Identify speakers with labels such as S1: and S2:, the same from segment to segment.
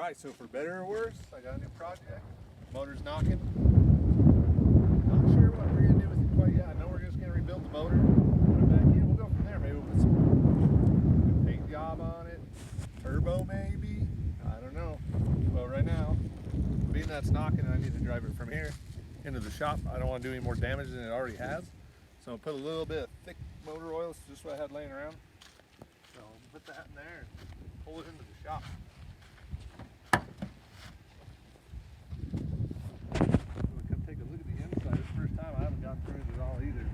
S1: Alright, so for better or worse, I got a new project. Motor's knocking. Not sure what we're going to do with it quite yet. I know we're just going to rebuild the motor, put it back in. We'll go from there. Maybe we'll put some paint job on it. Turbo maybe. I don't know. But right now, being that's knocking, I need to drive it from here into the shop. I don't want to do any more damage than it already has. So I'll put a little bit of thick motor oil. It's just what I had laying around. So I'll put that in there and pull it into the shop. Come take a look at the inside. It's the first time I haven't gone through it at all either.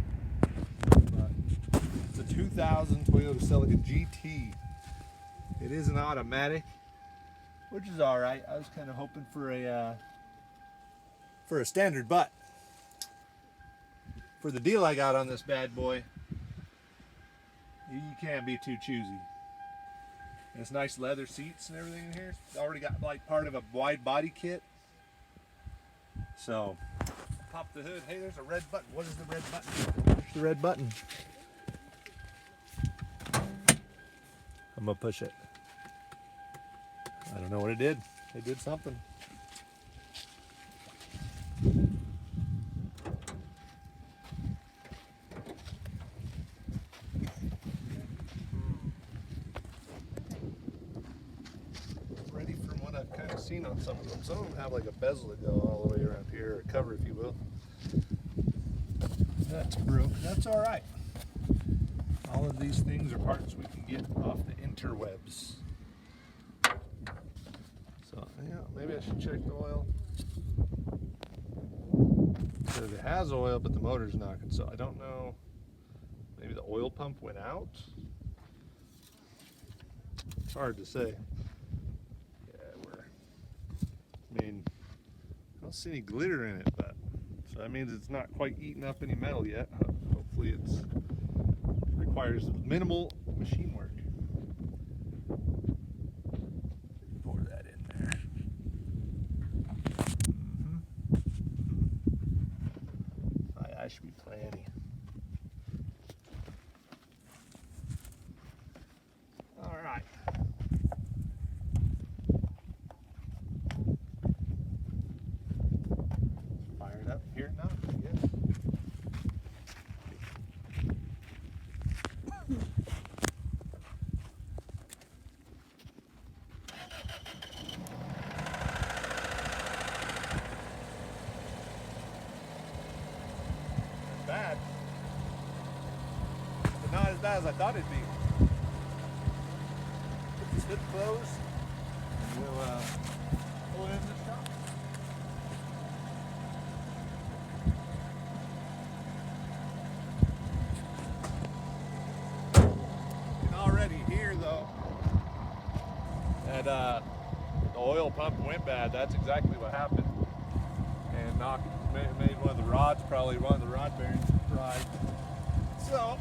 S1: But it's a 2000 Toyota Celica GT. It is an automatic, which is all right. I was kind of hoping for a standard, but for the deal I got on this bad boy, you can't be too choosy. And it's nice leather seats and everything in here. It's already got like part of a wide body kit. So pop the hood. Hey, there's a red button. What is the red button? There's the red button. I'm gonna push it. I don't know what it did. It did something. Ready from what I've kind of seen on some of them. Some of them have like a bezel that go all the way around here, or a cover if you will. That's broke. That's all right. All of these things are parts we can get off the interwebs. So, yeah, maybe I should check the oil. Because it has oil, but the motor's knocking, so I don't know. Maybe the oil pump went out? It's hard to say. Yeah, I mean, I don't see any glitter in it, but so that means it's not quite eating up any metal yet. Hopefully it requires minimal machine work. Pour that in there. I should be plenty. All right. Fire it up here now. Yes. Bad, but not as bad as I thought it'd be. Put this hood closed, and we'll pull it into the shop. You can already hear though that the oil pump went bad. That's exactly what happened, and made one of the rods, probably one of the rod bearings fried. So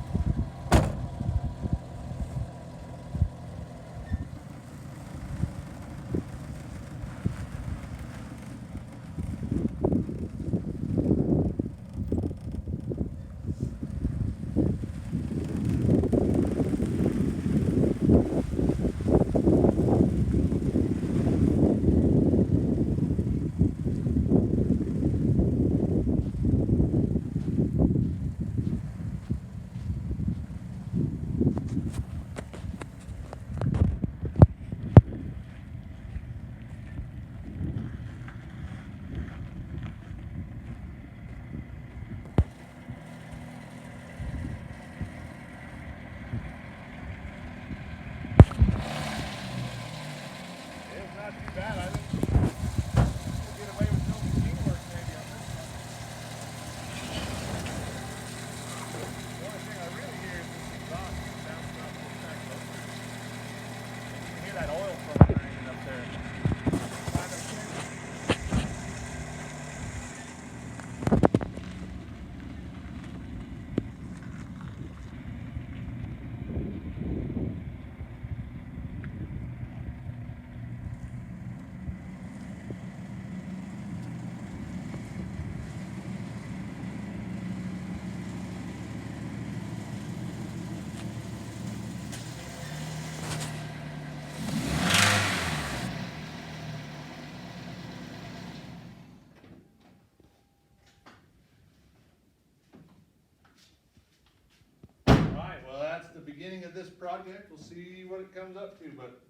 S1: that's the beginning of this project. We'll see what it comes up to, but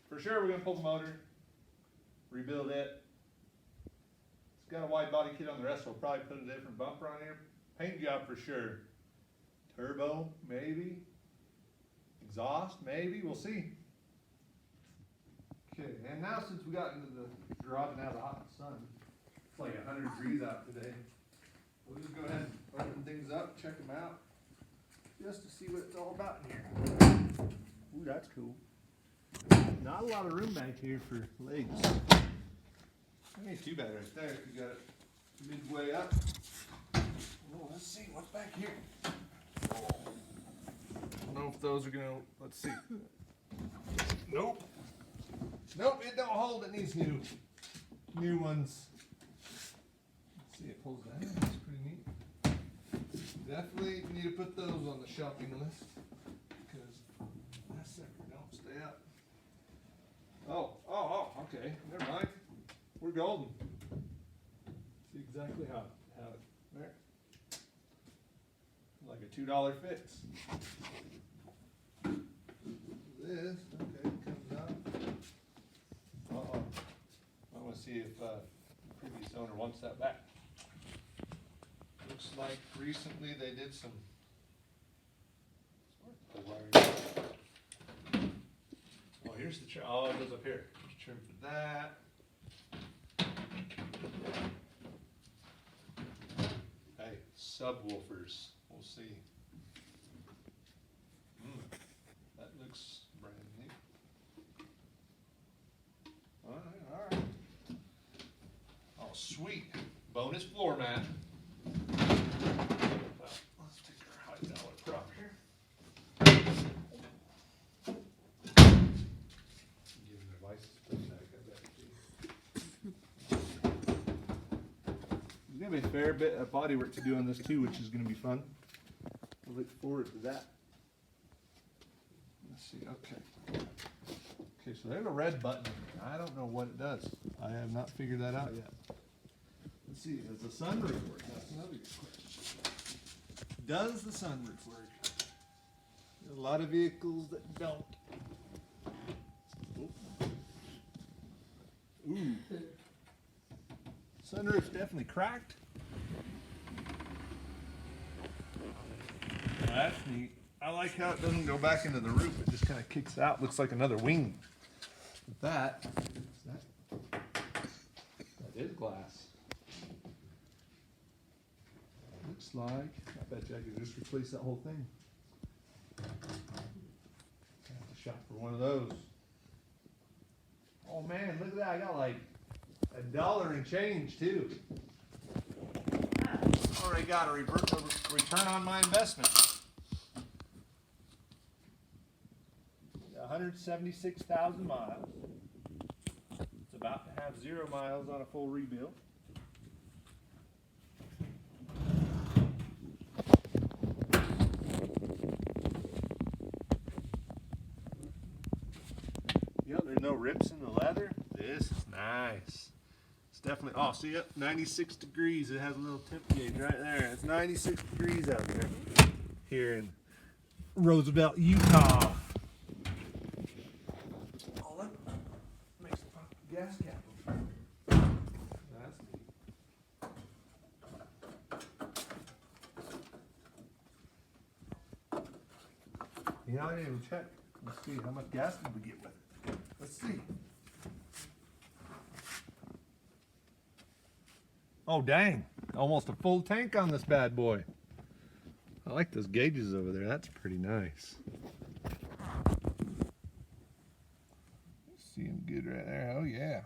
S1: for sure we're gonna pull the motor, rebuild it. It's got a wide body kit on the rest, so we'll probably put a different bumper on here. Paint job for sure. Turbo, maybe. Exhaust, maybe, we'll see. Okay, and now since we got into the garage and out of the hot sun, it's like 100 degrees out today. We'll just go ahead and open things up, check them out, just to see what it's all about in here. Ooh, that's cool. Not a lot of room back here for legs. That ain't too bad right there if you got it midway up. Oh, let's see what's back here. I don't know if those are gonna, let's see. Nope. Nope, it don't hold, it needs new ones. Let's see, it pulls down, that's pretty neat. Definitely need to put those on the shopping list, because that sucker don't stay up. Oh, okay, never mind. We're golden. See exactly how it, there. Like a $2 fix. This, okay, comes out. Uh-oh. I want to see if the previous owner wants that back. Looks like recently they did some wiring. Oh, here's the trim. Oh, it goes up here. There's trim for that. Hey, subwoofers. We'll see. That looks brand new. Alright. Oh, sweet. Bonus floor mat. Well, let's take our $100 prop here. Give them their license plate back, I bet. There's gonna be a fair bit of body work to do on this too, which is gonna be fun. I look forward to that. Let's see, okay. Okay, so there's a red button. I don't know what it does. I have not figured that out yet. Let's see, does the sunroof work? That's another good question. Does the sunroof work? There's a lot of vehicles that don't. Ooh. Sunroof's definitely cracked. Well, that's neat. I like how it doesn't go back into the roof. It just kind of kicks out. Looks like another wing. That is glass. Looks like, I bet you I could just replace that whole thing. I have to shop for one of those. Oh man, look at that. I got like $1 and change too. Already got a return on my investment. 176,000 miles. It's about to have 0 miles on a full rebuild. Yep, there's no rips in the leather. This is nice. It's definitely, oh, see it? 96 degrees. It has a little temp gauge right there. It's 96 degrees out there here in Roosevelt, Utah. Oh, that makes the gas cap. That's neat. You know, I didn't even check. Let's see how much gas did we get with it. Let's see. Oh dang, almost a full tank on this bad boy. I like those gauges over there, that's pretty nice. See them good right there, oh yeah.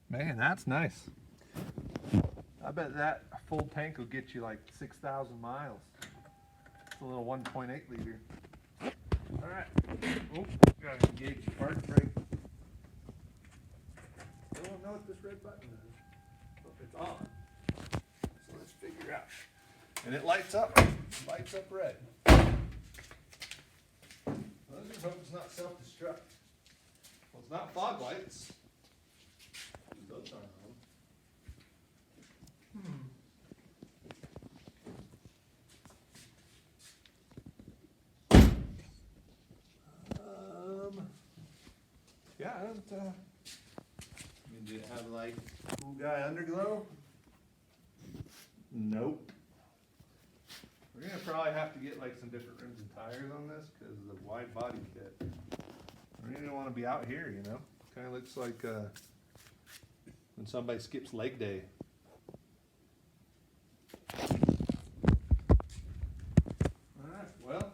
S1: Man, that's nice. I bet that full tank will get you like 6,000 miles. It's a little 1.8 liter. Alright, oh, gotta engage the park brake. I don't know what this red button is. It's on. So let's figure out. And it lights up red. Well, let's just hope it's not self-destruct. Well, it's not fog lights. Those aren't on. front. Did it have like cool guy underglow? Nope. We're gonna probably have to get like some different rims and tires on this because of the wide body kit. We don't want to be out here, you know. Kind of looks like when somebody skips leg day. Alright, well,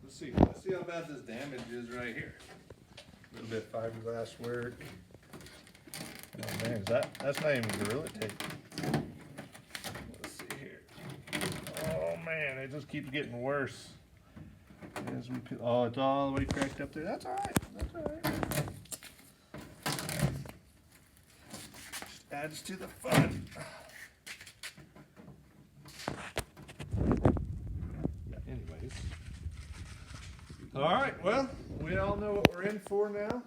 S1: let's see. Let's see how bad this damage is right here. A little bit of fiberglass work. Oh man, that's not even Gorilla Tape. Let's see here. Oh man, it just keeps getting worse. As we put, oh, it's all the way cracked up there. That's alright. That's alright. Just adds to the fun. Anyways. Alright, well, we all know what we're in for now.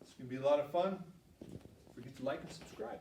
S1: It's going to be a lot of fun. Don't forget to like and subscribe.